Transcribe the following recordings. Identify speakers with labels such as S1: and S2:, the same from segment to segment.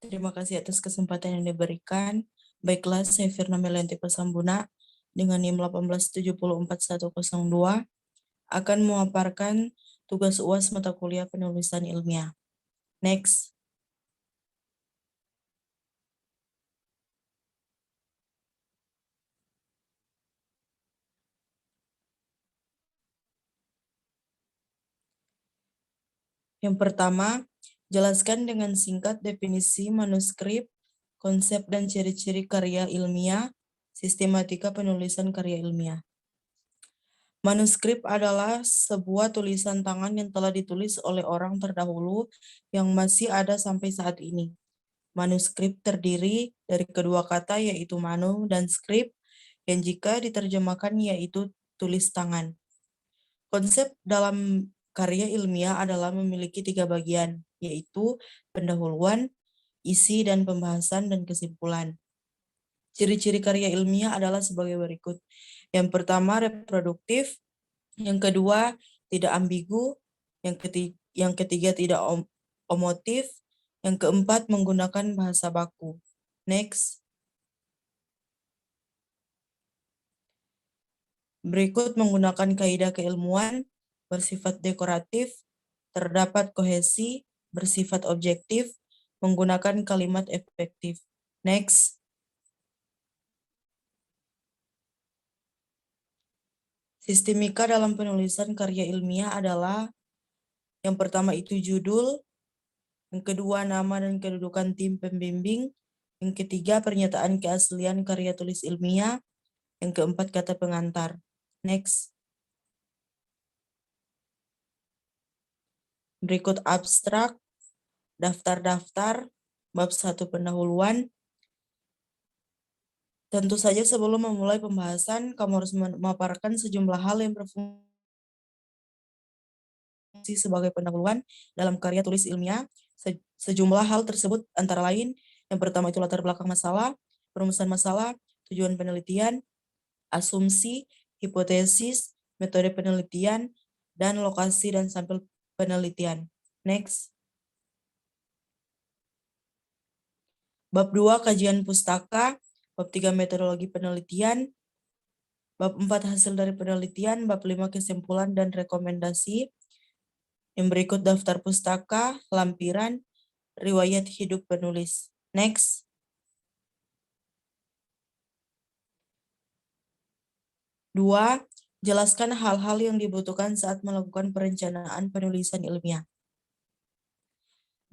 S1: Terima kasih atas kesempatan yang diberikan. Baiklah, saya Firna Melianti Persambuna dengan NIM 1874102 akan memaparkan tugas UAS mata kuliah penulisan ilmiah. Next. Yang pertama, jelaskan dengan singkat definisi manuskrip, konsep dan ciri-ciri karya ilmiah, sistematika penulisan karya ilmiah. Manuskrip adalah sebuah tulisan tangan yang telah ditulis oleh orang terdahulu yang masih ada sampai saat ini. Manuskrip terdiri dari kedua kata yaitu manu dan skrip, yang jika diterjemahkan yaitu tulis tangan. Konsep dalam karya ilmiah adalah memiliki 3 bagian, yaitu pendahuluan, isi dan pembahasan dan kesimpulan. Ciri-ciri karya ilmiah adalah sebagai berikut. Yang pertama, reproduktif. Yang kedua, tidak ambigu. Yang ketiga tidak omotif. Yang keempat, menggunakan bahasa baku. Next. Berikut menggunakan kaidah keilmuan, bersifat dekoratif, terdapat kohesi, bersifat objektif, menggunakan kalimat efektif. Next. Sistemika dalam penulisan karya ilmiah adalah yang pertama itu judul, yang kedua nama dan kedudukan tim pembimbing, yang ketiga pernyataan keaslian karya tulis ilmiah, yang keempat kata pengantar. Next. Berikut abstrak, daftar-daftar, bab 1 pendahuluan. Tentu saja sebelum memulai pembahasan, kamu harus memaparkan sejumlah hal yang berfungsi sebagai pendahuluan dalam karya tulis ilmiah. Sejumlah hal tersebut antara lain, yang pertama itu latar belakang masalah, perumusan masalah, tujuan penelitian, asumsi, hipotesis, metode penelitian, dan lokasi dan sampel penelitian. Next. Bab 2 kajian pustaka, bab 3 metodologi penelitian, bab 4 hasil dari penelitian, bab 5 kesimpulan dan rekomendasi. Yang berikut daftar pustaka, lampiran, riwayat hidup penulis. Next. Dua, jelaskan hal-hal yang dibutuhkan saat melakukan perencanaan penulisan ilmiah.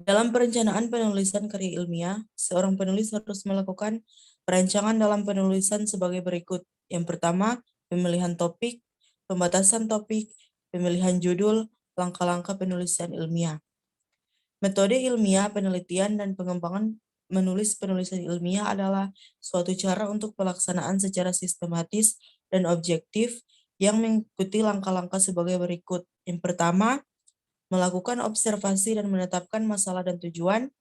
S1: Dalam perencanaan penulisan karya ilmiah, seorang penulis harus melakukan perancangan dalam penulisan sebagai berikut. Yang pertama, pemilihan topik, pembatasan topik, pemilihan judul, langkah-langkah penulisan ilmiah. Metode ilmiah, penelitian, dan pengembangan menulis penulisan ilmiah adalah suatu cara untuk pelaksanaan secara sistematis dan objektif yang mengikuti langkah-langkah sebagai berikut. Yang pertama, melakukan observasi dan menetapkan masalah dan tujuan.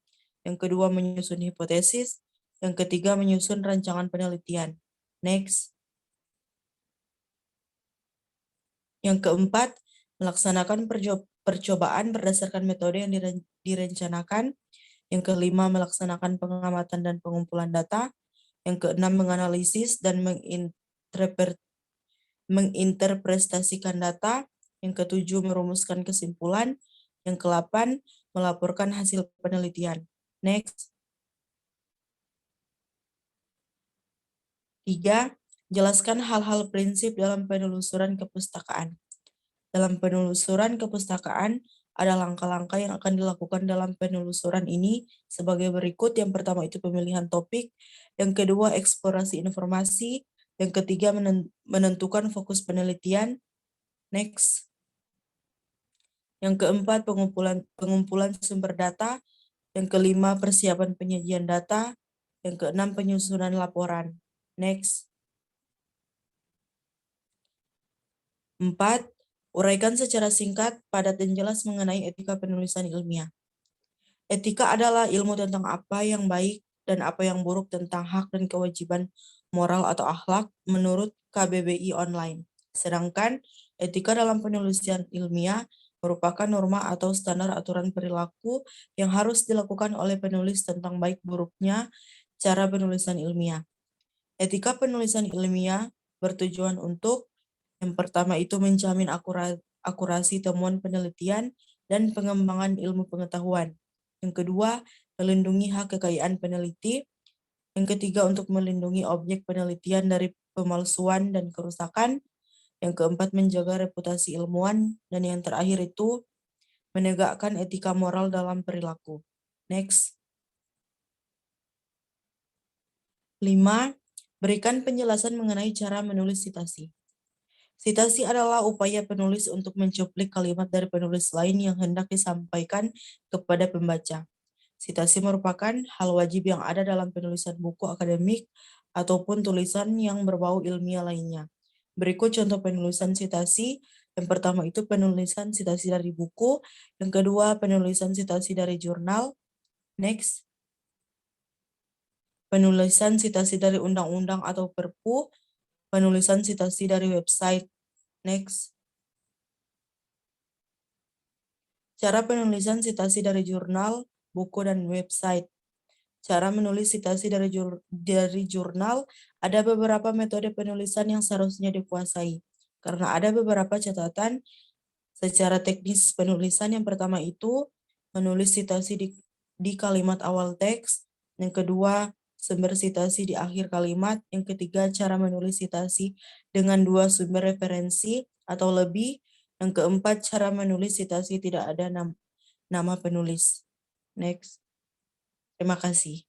S1: Yang kedua, menyusun hipotesis. Yang ketiga, menyusun rancangan penelitian. Next. Yang keempat, melaksanakan percobaan berdasarkan metode yang direncanakan. Yang kelima, melaksanakan pengamatan dan pengumpulan data. Yang keenam, menganalisis dan menginterpretasikan data. Yang ketujuh, merumuskan kesimpulan. Yang kedelapan, melaporkan hasil penelitian. Next. 3. Jelaskan hal-hal prinsip dalam penelusuran kepustakaan. Dalam penelusuran kepustakaan, ada langkah-langkah yang akan dilakukan dalam penelusuran ini sebagai berikut. Yang pertama itu pemilihan topik, yang kedua eksplorasi informasi, yang ketiga menentukan fokus penelitian. Next. Yang keempat pengumpulan sumber data, yang kelima persiapan penyajian data, yang keenam penyusunan laporan. Next. 4. Uraikan secara singkat, padat dan jelas mengenai etika penulisan ilmiah. Etika adalah ilmu tentang apa yang baik dan apa yang buruk tentang hak dan kewajiban moral atau akhlak menurut KBBI online. Sedangkan etika dalam penulisan ilmiah merupakan norma atau standar aturan perilaku yang harus dilakukan oleh penulis tentang baik buruknya cara penulisan ilmiah. Etika penulisan ilmiah bertujuan untuk yang pertama itu menjamin akurasi temuan penelitian dan pengembangan ilmu pengetahuan. Yang kedua, melindungi hak kekayaan peneliti. Yang ketiga, untuk melindungi objek penelitian dari pemalsuan dan kerusakan. Yang keempat, menjaga reputasi ilmuwan. Dan yang terakhir itu menegakkan etika moral dalam perilaku. Next. 5. Berikan penjelasan mengenai cara menulis sitasi. Sitasi adalah upaya penulis untuk mencuplik kalimat dari penulis lain yang hendak disampaikan kepada pembaca. Sitasi merupakan hal wajib yang ada dalam penulisan buku akademik ataupun tulisan yang berbau ilmiah lainnya. Berikut contoh penulisan sitasi. Yang pertama itu penulisan sitasi dari buku. Yang kedua penulisan sitasi dari jurnal. Next. Penulisan sitasi dari undang-undang atau perpu. Penulisan sitasi dari website. Next. Cara penulisan sitasi dari jurnal, buku, dan website. Cara menulis sitasi dari jurnal, ada beberapa metode penulisan yang seharusnya dikuasai. Karena ada beberapa catatan secara teknis penulisan. Yang pertama itu menulis sitasi di kalimat awal teks. Yang kedua, sumber sitasi di akhir kalimat. Yang ketiga, cara menulis sitasi dengan 2 sumber referensi atau lebih. Yang keempat, cara menulis sitasi tidak ada nama penulis. Next. Terima kasih.